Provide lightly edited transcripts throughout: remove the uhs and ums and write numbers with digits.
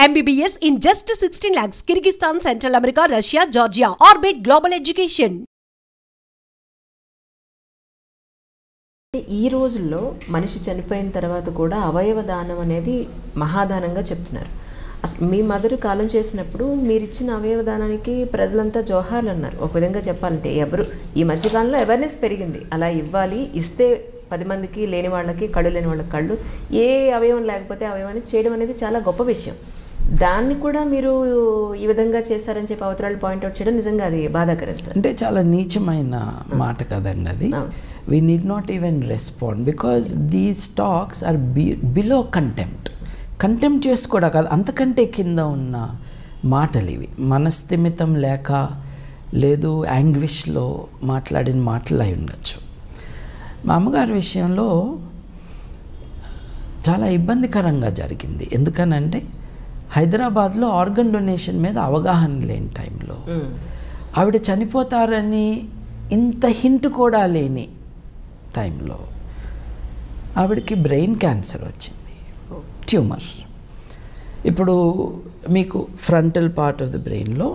MBBS in just 16 lakhs. Kyrgyzstan, Central America, Russia, Georgia. Orbit Global Education. ఈ రోజుల్లో మనిషి చనిపోయిన తర్వాత కూడా అవయవ దానం అనేది మహాదానంగా చెప్తున్నారు. మీ మదర్ కాలం చేసినప్పుడు మీరు ఇచ్చిన అవయవ దానానికి ప్రజలంతా జోహార్లు అన్నారు. ఒక విధంగా చెప్పాలంటే ఎవరు ఈ మధ్యకాలంలో అవేర్నెస్ పెరిగింది, అలా ఇవ్వాలి, ఇస్తే 10 మందికి, లేని వాళ్ళకి, కళ్ళు లేని వాళ్ళకి కళ్ళు, ఏ అవయవం లేకపోతే అవయవాన్ని చేయడం అనేది చాలా గొప్ప విషయం. దాన్ని కూడా మీరు ఈ విధంగా చేశారని చెప్పి అవతరాలు పాయింట్అవుట్ చేయడం నిజంగా అది బాధాకరం సార్. అంటే చాలా నీచమైన మాట కదండి అది. We need not even respond because these talks are below contempt. Contempt చేసుకోవడం కాదు, అంతకంటే కింద ఉన్న మాటలు ఇవి. మనస్థిమితం లేక లేదు యాంగ్విష్లో మాట్లాడిన మాటలు అయి ఉండొచ్చు. మా అమ్మగారి విషయంలో చాలా ఇబ్బందికరంగా జరిగింది. ఎందుకనంటే హైదరాబాద్లో ఆర్గన్ డొనేషన్ మీద అవగాహన లేని టైంలో ఆవిడ చనిపోతారని ఇంత హింట్ కూడా లేని టైంలో ఆవిడకి బ్రెయిన్ క్యాన్సర్ వచ్చింది, ట్యూమర్. ఇప్పుడు మీకు ఫ్రంటల్ పార్ట్ ఆఫ్ ద బ్రెయిన్లో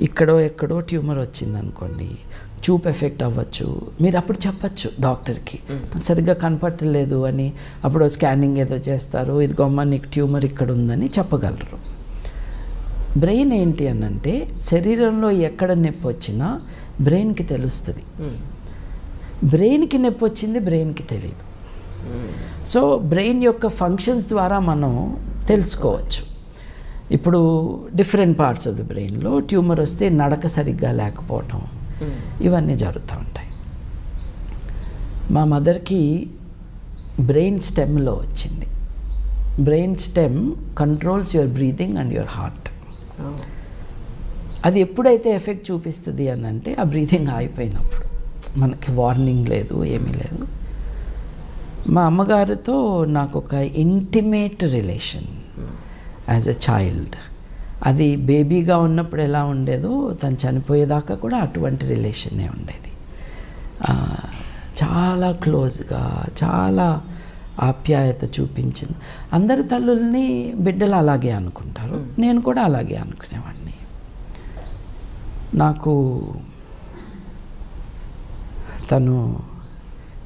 ఇక్కడో ఎక్కడో ట్యూమర్ వచ్చిందనుకోండి, చూపు ఎఫెక్ట్ అవ్వచ్చు. మీరు అప్పుడు చెప్పచ్చు డాక్టర్కి సరిగ్గా కనపట్టలేదు అని. అప్పుడు స్కానింగ్ ఏదో చేస్తారు, ఇదిగోమ్మ నీకు ట్యూమర్ ఇక్కడ ఉందని చెప్పగలరు. బ్రెయిన్ ఏంటి అనంటే శరీరంలో ఎక్కడ నొప్పి వచ్చినా బ్రెయిన్కి తెలుస్తుంది. బ్రెయిన్కి నొప్పి వచ్చింది బ్రెయిన్కి తెలియదు. సో బ్రెయిన్ యొక్క ఫంక్షన్స్ ద్వారా మనం తెలుసుకోవచ్చు. ఇప్పుడు డిఫరెంట్ పార్ట్స్ ఆఫ్ ద బ్రెయిన్లో ట్యూమర్ వస్తే నడక సరిగ్గా లేకపోవటం, ఇవన్నీ జరుగుతూ ఉంటాయి. మా మదర్కి బ్రెయిన్ స్టెమ్లో వచ్చింది. Brain stem controls your breathing and your heart. అది ఎప్పుడైతే ఎఫెక్ట్ చూపిస్తుంది అని అంటే ఆ బ్రీతింగ్ ఆగిపోయినప్పుడు, మనకి వార్నింగ్ లేదు, ఏమీ లేదు. మా అమ్మగారితో నాకు ఒక intimate relation as a child. అది బేబీగా ఉన్నప్పుడు ఎలా ఉండేదో తను చనిపోయేదాకా కూడా అటువంటి రిలేషనే ఉండేది. చాలా క్లోజ్గా, చాలా ఆప్యాయత చూపించింది. అందరి తల్లుల్ని బిడ్డలు అలాగే అనుకుంటారు, నేను కూడా అలాగే అనుకునేవాడిని. నాకు తను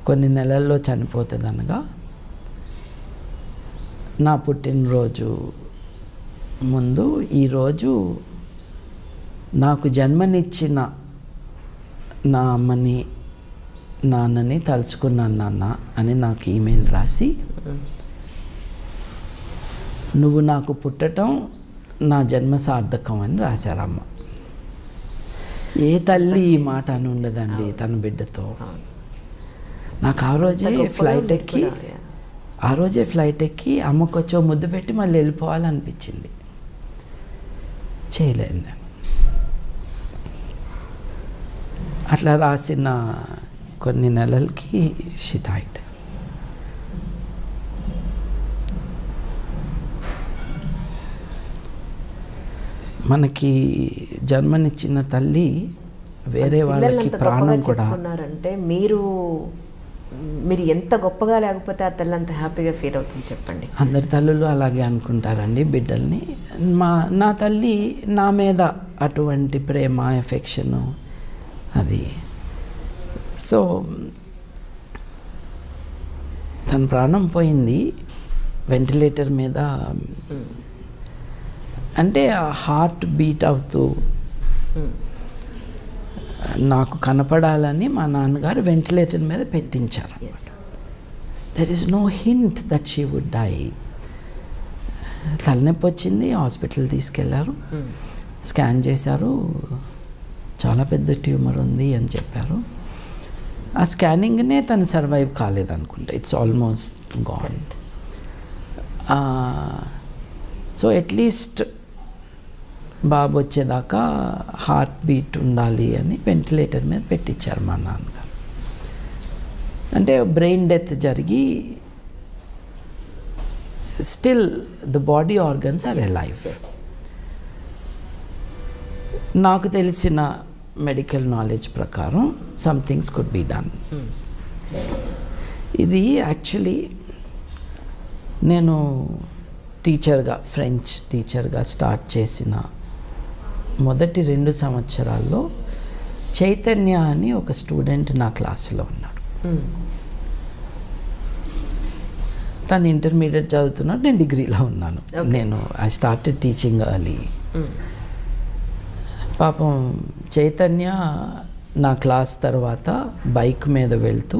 కొన్ని నెలల్లో చనిపోతుంది అనగా నా పుట్టినరోజు ముందు ఈరోజు నాకు జన్మనిచ్చిన నా అమ్మని నాన్నని తలుచుకున్నాను నాన్న అని నాకు ఈమెయిల్ రాసి, నువ్వు నాకు పుట్టడం నా జన్మ సార్థకం అని రాశారమ్మ. ఏ తల్లి ఈ మాట అని ఉండదండి తన బిడ్డతో. నాకు ఆ రోజే ఫ్లైట్ ఎక్కి అమ్మకు వచ్చో ముద్దు పెట్టి మళ్ళీ వెళ్ళిపోవాలనిపించింది. చేయలేదు నేను. అట్లా రాసిన కొన్ని నెలలకి షీ డైడ్. మనకి జన్మనిచ్చిన తల్లి వేరే వాళ్ళకి ప్రాణం కూడా. అంటే మీరు ఎంత గొప్పగా లేకపోతే ఆ తల్లి అంత హ్యాపీగా ఫీల్ అవుతుంది చెప్పండి. అందరి తల్లులు అలాగే అనుకుంటారండి బిడ్డల్ని. నా తల్లి నా మీద అటువంటి ప్రేమ, ఎఫెక్షను అది. సో తన ప్రాణం పోయింది వెంటిలేటర్ మీద. అంటే హార్ట్ బీట్ అవుతూ నాకు కనపడాలని మా నాన్నగారు వెంటిలేటర్ మీద పెట్టించారు. There is no hint that she would die. తలనొప్పి వచ్చింది, హాస్పిటల్ తీసుకెళ్లారు, స్కాన్ చేశారు, చాలా పెద్ద ట్యూమర్ ఉంది అని చెప్పారు. ఆ స్కానింగ్నే తను సర్వైవ్ కాలేదనుకుంటా, it's almost gone. So at least బాబు వచ్చేదాకా హార్ట్ బీట్ ఉండాలి అని వెంటిలేటర్ మీద పెట్టించారు మా నాన్నగారు. అంటే బ్రెయిన్ డెత్ జరిగి still the body organs are alive. నాకు తెలిసిన మెడికల్ నాలెడ్జ్ ప్రకారం some things could be done. ఇది యాక్చువల్లీ నేను టీచర్గా, ఫ్రెంచ్ టీచర్గా స్టార్ట్ చేసిన మొదటి 2 సంవత్సరాల్లో చైతన్య అని ఒక స్టూడెంట్ నా క్లాసులో ఉన్నాడు. తను ఇంటర్మీడియట్ చదువుతున్నాడు, నేను డిగ్రీలో ఉన్నాను. నేను ఐ స్టార్టెడ్ టీచింగ్ అర్లీ. పాపం చైతన్య నా క్లాస్ తర్వాత బైక్ మీద వెళ్తూ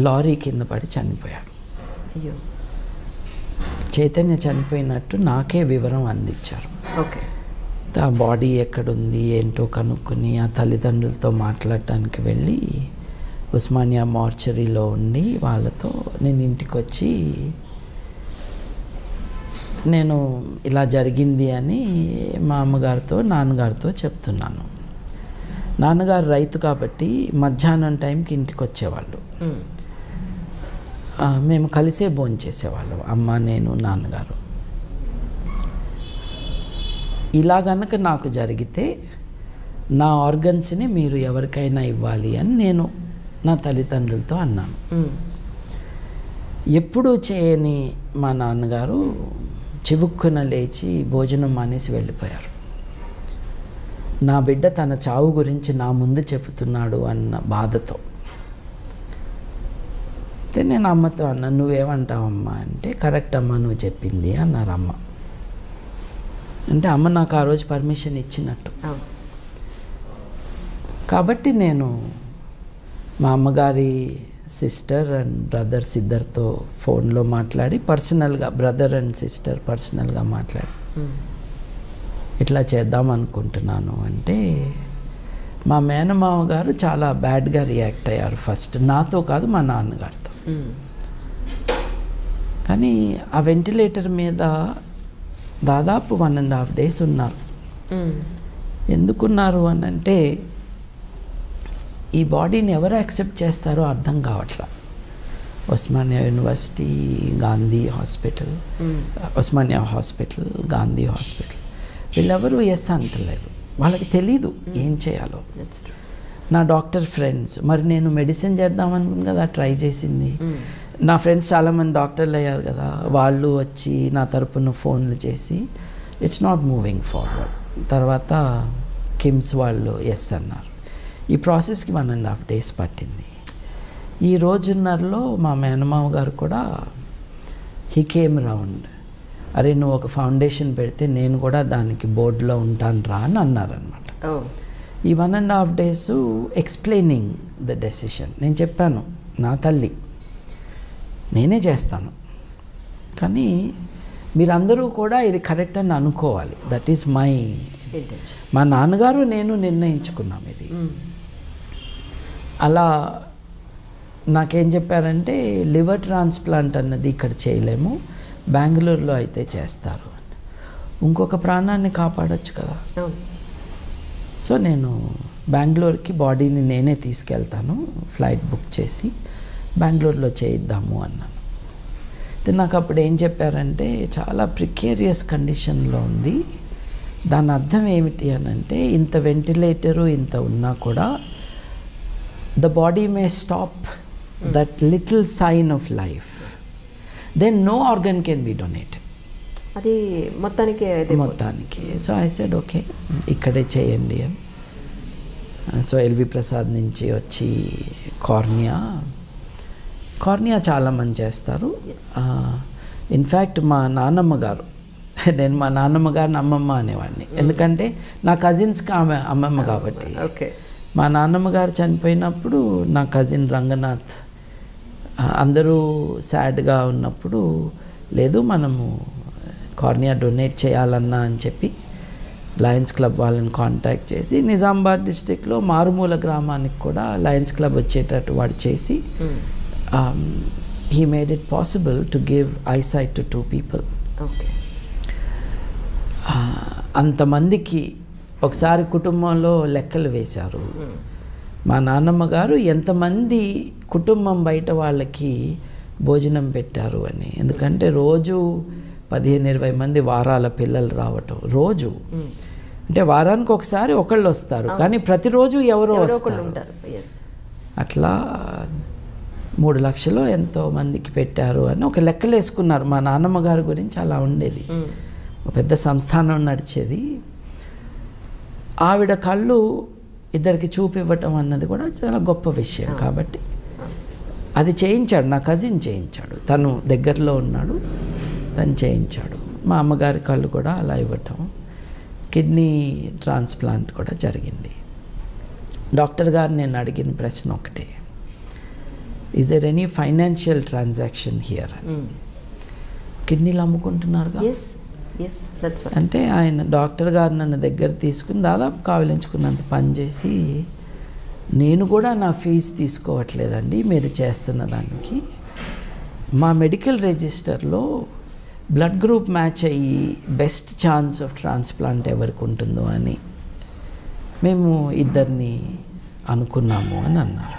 లారీ కింద పడి చనిపోయాడు. అయ్యో. చైతన్య చనిపోయినట్టు నాకే వివరం అందించారు. ఓకే. ఆ బాడీ ఎక్కడుంది ఏంటో కనుక్కుని ఆ తల్లిదండ్రులతో మాట్లాడటానికి వెళ్ళి ఉస్మానియా మార్చరీలో ఉండి వాళ్ళతో నేను ఇంటికి వచ్చి నేను ఇలా జరిగింది అని మా అమ్మగారితో నాన్నగారితో చెప్తున్నాను. నాన్నగారు రైతు కాబట్టి మధ్యాహ్నం టైంకి ఇంటికి వచ్చేవాళ్ళు. మేము కలిసే భోంచేసేవాళ్ళం, అమ్మ, నేను, నాన్నగారు. ఇలా గనక నాకు జరిగితే నా ఆర్గన్స్ని మీరు ఎవరికైనా ఇవ్వాలి అని నేను నా తల్లిదండ్రులతో అన్నాను. ఎప్పుడూ చేయని మా నాన్నగారు చివుక్కున లేచి భోజనం మానేసి వెళ్ళిపోయారు. నా బిడ్డ తన చావు గురించి నా ముందు చెబుతున్నాడు అన్న బాధతో. అయితే నేను అమ్మతో అన్నా, నువ్వేమంటావమ్మా అంటే, కరెక్ట్ అమ్మ నువ్వు చెప్పింది అన్నారు అమ్మ. అంటే అమ్మ నాకు ఆ రోజు పర్మిషన్ ఇచ్చినట్టు. కాబట్టి నేను మా అమ్మగారి సిస్టర్ అండ్ బ్రదర్స్ ఇద్దరితో ఫోన్లో మాట్లాడి పర్సనల్గా, బ్రదర్ అండ్ సిస్టర్ పర్సనల్గా మాట్లాడి ఇట్లా చేద్దాం అనుకుంటున్నాను అంటే మా మేనమామ గారు చాలా బ్యాడ్గా రియాక్ట్ అయ్యారు. ఫస్ట్ నాతో కాదు, మా నాన్నగారితో. కానీ ఆ వెంటిలేటర్ మీద దాదాపు 1.5 days ఉన్నారు. ఎందుకున్నారు అని అంటే ఈ బాడీని ఎవరు యాక్సెప్ట్ చేస్తారో అర్థం కావట్లా. Osmania university, Gandhi hospital, Osmania hospital, Gandhi hospital, వీళ్ళెవరూ ఎస్ అంటలేదు. వాళ్ళకి తెలీదు ఏం చేయాలో. నా డాక్టర్ ఫ్రెండ్స్, మరి నేను మెడిసిన్ చేద్దామనుకుని కదా ట్రై చేసింది. నా ఫ్రెండ్స్ చాలామంది డాక్టర్లు అయ్యారు కదా, వాళ్ళు వచ్చి నా తరపున ఫోన్లు చేసి ఇట్స్ నాట్ మూవింగ్ ఫార్వర్డ్. తర్వాత కిమ్స్ వాళ్ళు ఎస్ అన్నారు. ఈ ప్రాసెస్కి 1.5 days పట్టింది. ఈ రోజున్నరలో మా మేనమామ గారు కూడా హీ కేమ్ రౌండ్. అరే నువ్వు ఒక ఫౌండేషన్ పెడితే నేను కూడా దానికి బోర్డులో ఉంటాను రా అని అన్నారనమాట. ఈ 1.5 days ఎక్స్ప్లెయినింగ్ ద డెసిషన్. నేను చెప్పాను, నా తల్లి నేనే చేస్తాను, కానీ మీరందరూ కూడా ఇది కరెక్ట్ అని అనుకోవాలి. దట్ ఈస్ మై, మా నాన్నగారు నేను నిర్ణయించుకున్నాం ఇది. అలా నాకేం చెప్పారంటే, లివర్ ట్రాన్స్ప్లాంట్ అన్నది ఇక్కడ చేయలేము, బెంగళూరులో అయితే చేస్తారు. ఇంకొక ప్రాణాన్ని కాపాడొచ్చు కదా. సో నేను బెంగళూరుకి బాడీని నేనే తీసుకెళ్తాను, ఫ్లైట్ బుక్ చేసి బెంగళూరులో చేయిద్దాము అన్నాను. అయితే నాకు అప్పుడు ఏం చెప్పారంటే, చాలా ప్రికేరియస్ కండిషన్లో ఉంది. దాని అర్థం ఏమిటి అని అంటే, ఇంత వెంటిలేటరు ఇంత ఉన్నా కూడా the body may stop that little sign of life, then no organ can be donated. అది మొత్తానికి. సో ఐ సెడ్ ఓకే, ఇక్కడే చేయండి అని. సో ఎల్వి ప్రసాద్ నుంచి వచ్చి కార్నియా చాలామంది చేస్తారు. ఇన్ఫ్యాక్ట్ మా నాన్నమ్మ గారు, నేను మా నాన్నమ్మ గారిని అమ్మమ్మ అనేవాడిని, ఎందుకంటే నా కజిన్స్కి ఆమె అమ్మమ్మ కాబట్టి. ఓకే. మా నాన్నమ్మ గారు చనిపోయినప్పుడు నా కజిన్ రంగనాథ్ అందరూ సాడ్గా ఉన్నప్పుడు, లేదు మనము కార్నియా డొనేట్ చేయాలన్నా అని చెప్పి లయన్స్ క్లబ్ వాళ్ళని కాంటాక్ట్ చేసి నిజామాబాద్ డిస్ట్రిక్ట్లో మారుమూల గ్రామానికి కూడా లయన్స్ క్లబ్ వచ్చేటట్టు వాడు చేసి he made it possible to give eyesight to 2 people. Okay. అంతమందికి ఒకసారి కుటుంబంలో లెక్కలు వేశారు. మా నాన్నమ్మ గారు ఎంతమంది కుటుంబం బయట వాళ్ళకి భోజనం పెట్టారు అని. ఎందుకంటే రోజు 15-20 మంది వారాల పిల్లలు రావటం రోజు. అంటే వారానికి ఒకసారి ఒకళ్ళు వస్తారు, కానీ ప్రతిరోజు ఎవరో వస్తారు. అట్లా 3 లక్షలు ఎంతో మందికి పెట్టారు అని ఒక లెక్కలు వేసుకున్నారు. మా నాన్నమ్మ గారి గురించి అలా ఉండేది, ఒక పెద్ద సంస్థానం నడిచేది. ఆవిడ కళ్ళు ఇద్దరికి చూపివ్వటం అన్నది కూడా చాలా గొప్ప విషయం. కాబట్టి అది చేయించాడు, నా కజిన్ చేయించాడు, తను దగ్గరలో ఉన్నాడు, తను చేయించాడు. మా అమ్మగారి కళ్ళు కూడా అలా ఇవ్వటం, కిడ్నీ ట్రాన్స్ప్లాంట్ కూడా జరిగింది. డాక్టర్ గారు నేను అడిగిన ప్రశ్న ఒకటే, is there any financial transaction here అని. కిడ్నీలు అమ్ముకుంటున్నారుగా అంటే ఆయన డాక్టర్ గారు నన్ను దగ్గర తీసుకుని దాదాపు కావలించుకున్నంత పని చేసి, నేను కూడా నా ఫీజు తీసుకోవట్లేదండి మీరు చేస్తున్న దానికి, మా మెడికల్ రిజిస్టర్లో బ్లడ్ గ్రూప్ మ్యాచ్ అయ్యి బెస్ట్ ఛాన్స్ ఆఫ్ ట్రాన్స్ప్లాంట్ ఎవరికి ఉంటుందో అని మేము ఇద్దరిని అనుకున్నాము అని అన్నారు.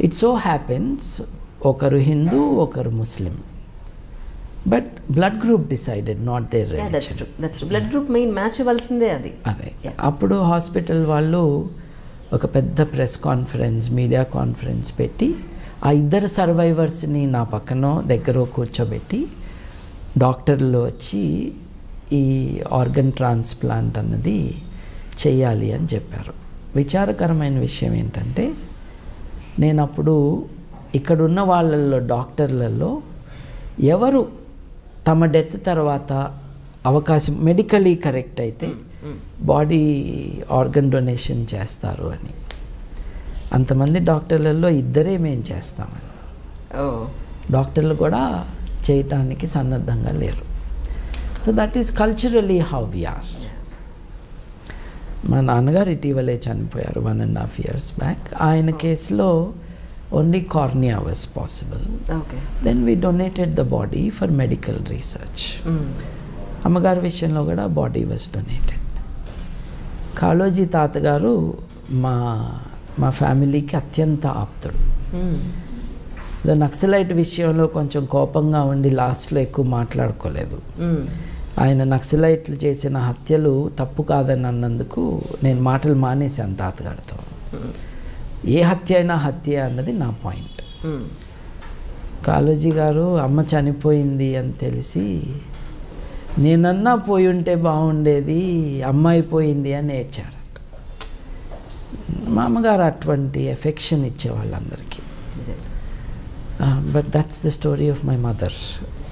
ఇట్ సో హ్యాపెన్స్ ఒకరు హిందూ ఒకరు ముస్లిం, but blood group decided, not their religion. Blood group main match అవ్వాల్సిందే అది. అదే అప్పుడు హాస్పిటల్ వాళ్ళు ఒక పెద్ద ప్రెస్ కాన్ఫరెన్స్, మీడియా కాన్ఫరెన్స్ పెట్టి ఆ ఇద్దరు సర్వైవర్స్ని నా పక్కన దగ్గర కూర్చోబెట్టి డాక్టర్లు వచ్చి ఈ ఆర్గన్ ట్రాన్స్ప్లాంట్ అన్నది చేయాలి అని చెప్పారు. విచారకరమైన విషయం ఏంటంటే, నేను అప్పుడు ఇక్కడున్న వాళ్ళల్లో డాక్టర్లలో ఎవరు తమ డెత్ తర్వాత అవకాశం మెడికలీ కరెక్ట్ అయితే బాడీ ఆర్గన్ డొనేషన్ చేస్తారు అని, అంతమంది డాక్టర్లలో ఇద్దరే మేము చేస్తామని. డాక్టర్లు కూడా చేయటానికి సన్నద్ధంగా లేరు. So that is culturally how we are. మా నాన్నగారు ఇటీవలే చనిపోయారు 1.5 years బ్యాక్. ఆయన కేసులో only cornea was possible. Then we donated the body for medical research. అమ్మగారి విషయంలో కూడా బాడీ వాజ్ డొనేటెడ్. కాళోజీ తాతగారు మా ఫ్యామిలీకి అత్యంత ఆప్తుడు. నక్సలైట్ విషయంలో కొంచెం కోపంగా ఉండి లాస్ట్లో ఎక్కువ మాట్లాడుకోలేదు. ఆయన నక్సలైట్లు చేసిన హత్యలు తప్పు కాదని అన్నందుకు నేను మాటలు మానేశాను తాతగారితో. ఏ హత్య అయినా హత్య అన్నది నా పాయింట్. కాళోజీ గారు అమ్మ చనిపోయింది అని తెలిసి, నేనన్నా పోయి ఉంటే బాగుండేది, అమ్మాయి పోయింది అని ఏడ్చారట. మా అమ్మగారు అటువంటి ఎఫెక్షన్ ఇచ్చేవాళ్ళందరికీ. But that's the story of my mother.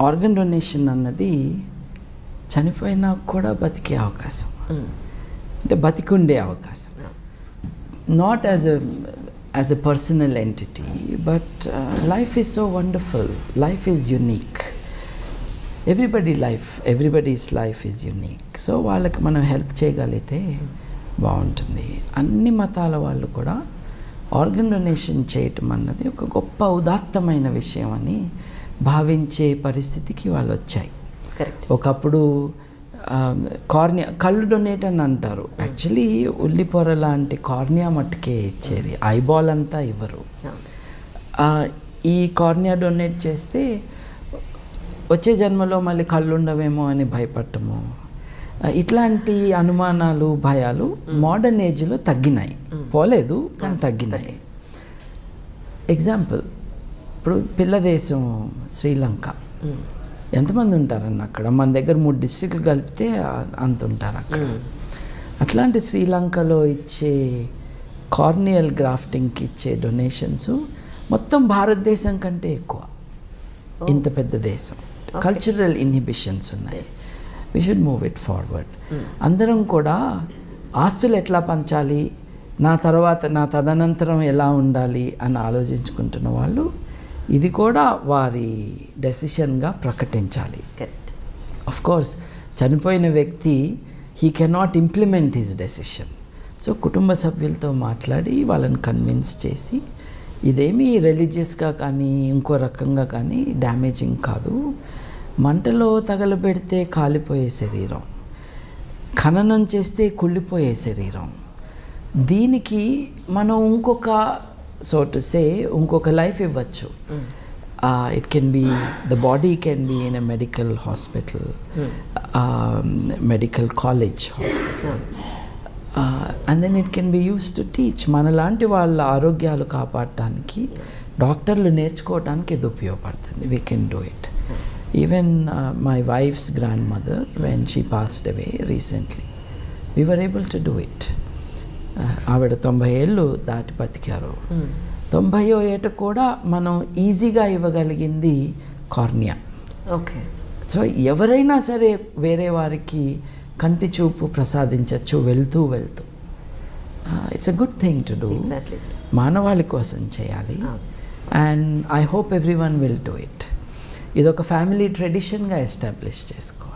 Organ donation అన్నది చనిపోయినా కూడా బతికే అవకాశం, అంటే బతికుండే అవకాశం, not as a personal entity, but life is so wonderful, life is unique. Everybody's life is unique. So వాళ్ళకి మనం హెల్ప్ చేయగలిగితే బాగుంటుంది. అన్ని మతాల వాళ్ళు కూడా ఆర్గన్ డొనేషన్ చేయటం అన్నది ఒక గొప్ప ఉదాత్తమైన విషయం అని భావించే పరిస్థితికి వాళ్ళు వచ్చాయి. ఒకప్పుడు కార్నియా, కళ్ళు డొనేట్ అని అంటారు, యాక్చువల్లీ ఉల్లిపొర లాంటి కార్నియా మట్టుకే ఇచ్చేది, ఐబాల్ అంతా ఇవ్వరు. ఈ కార్నియా డొనేట్ చేస్తే వచ్చే జన్మలో మళ్ళీ కళ్ళు ఉండవేమో అని భయపడటము, ఇట్లాంటి అనుమానాలు, భయాలు మోడర్న్ ఏజ్లో తగ్గినాయి, పోలేదు కానీ తగ్గినాయి. ఎగ్జాంపుల్, ఇప్పుడు పిల్ల దేశం శ్రీలంక, ఎంతమంది ఉంటారన్న అక్కడ, మన దగ్గర 3 డిస్ట్రిక్ట్లు కలిపితే అంత ఉంటారు అక్కడ. అట్లాంటి శ్రీలంకలో ఇచ్చే కార్నియల్ గ్రాఫ్టింగ్కి ఇచ్చే డొనేషన్స్ మొత్తం భారతదేశం కంటే ఎక్కువ. ఇంత పెద్ద దేశం, కల్చరల్ ఇన్హిబిషన్స్ ఉన్నాయి. We should move it forward. అందరం కూడా ఆస్తులు ఎట్లా పంచాలి, నా తదనంతరం ఎలా ఉండాలి అని ఆలోచించుకుంటున్న వాళ్ళు ఇది కూడా వారి డెసిషన్గా ప్రకటించాలి. ఆఫ్ కోర్స్ చనిపోయిన వ్యక్తి he cannot implement his decision. So కుటుంబ సభ్యులతో మాట్లాడి వాళ్ళని కన్విన్స్ చేసి, ఇదేమీ రిలీజియస్గా కానీ ఇంకో రకంగా కానీ డ్యామేజింగ్ కాదు, మంటలో తగలబెడితే కాలిపోయే శరీరం, ఖననం చేస్తే కుళ్ళిపోయే శరీరం, దీనికి మనం ఇంకొక ఇంకొక లైఫ్ ఇవ్వచ్చు. It can be, the body can be in a medical hospital, medical college hospital, and then it can be use to teach. మనలాంటి వాళ్ళ ఆరోగ్యాలు కాపాడటానికి డాక్టర్లు నేర్చుకోవడానికి ఇది ఉపయోగపడుతుంది. We can do it. Even my wife's grandmother when she passed away recently we were able to do it. ఆవిడ 90 ఏళ్ళు దాటి బతికారు. 90వ ఏట కూడా మనం ఈజీగా ఇవ్వగలిగింది కార్నియా. ఓకే. సో ఎవరైనా సరే వేరే వారికి కంటి చూపు ప్రసాదించవచ్చు వెళ్తూ. It's a good thing to do. మానవాళి కోసం చేయాలి. And I hope every one will do it. ఇది ఒక ఫ్యామిలీ ట్రెడిషన్గా ఎస్టాబ్లిష్ చేసుకోవాలి.